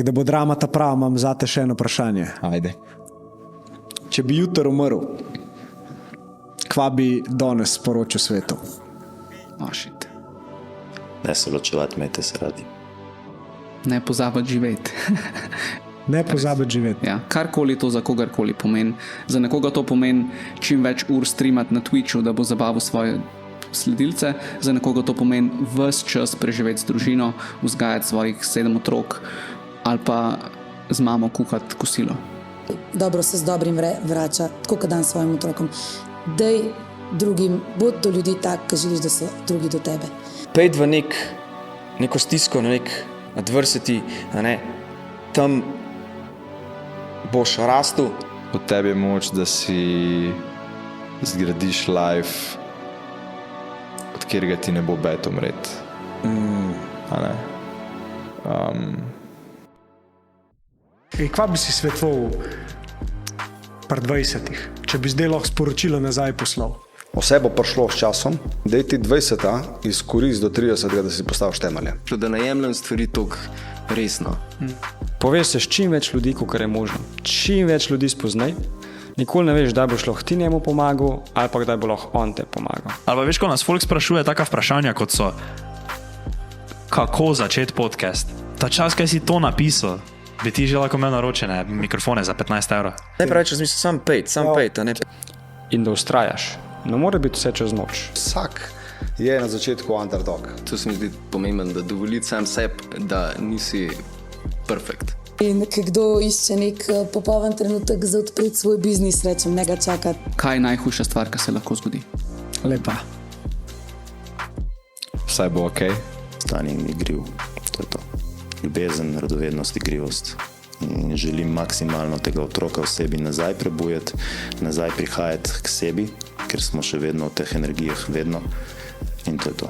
Da bo drama ta prava, imam zate še eno vprašanje. Ajde. Če bi jutri umrl, kva bi danes sporočil svetu? Shit. Ne se ločevati, imejte se radi. Ne pozabiti živeti. Ne pozabiti živeti. Ja, karkoli to za kogarkoli pomeni. Za nekoga to pomeni čim več ur streamati na Twitchu, da bo zabavil svoje sledilce, za nekoga to pomeni ves čas preživeti z družino, vzgajati svojih 7 otrok ali pa z mamo kuhati kosilo. Dobro se z dobrim vrača, tako kot dan svojim otrokom. Dej drugim, bod do ljudi tak, ki želiš, da so drugi do tebe. Pejt v neko stisko, na nek adversity, tam boš rastel. Od tebe je moč, da si zgradiš life, od katerega ti ne bo bed umret. Kva bi si svetoval pri 20-ih, če bi zdaj lahko sporočilo nazaj poslal? Vse bo prišlo s časom, daj ti 20 izkoristi do 30, da si postaviš temelje. Da ne jemljem stvari toliko resno. Poveš se s čim več ljudi, kot je možno. Čim več ljudi spoznaj. Nikoli ne veš, kdaj boš lahko ti njemu pomagal, ali pa kdaj bo lahko on te pomagal. Ali pa veš, ko nas folk sprašuje taka vprašanja, kot so kako začeti podcast? Ta čas, kaj si to napisal, bi ti že lahko imel naročene mikrofone za 15 €. Ne preveč razmisli, sam pejt, ne. In da ustrajaš. Ne more biti vse čez noč. Vsak je na začetku underdog. To se mi zdi pomembno, da dovoliti sam sebi, da nisi perfekt. In kdo išče nek popoln trenutek za odpreti svoj biznis, rečem, ne ga čakati. Kaj je najhujša stvar, ki se lahko zgodi? Lepa. Vsaj bo okej. Stanje in igriv, to je to. Ljubezen, radovednost, igrivost. In želim maksimalno tega otroka v sebi nazaj prebujati, nazaj prihajati k sebi, ker smo še vedno v teh energijah, vedno. In to je to.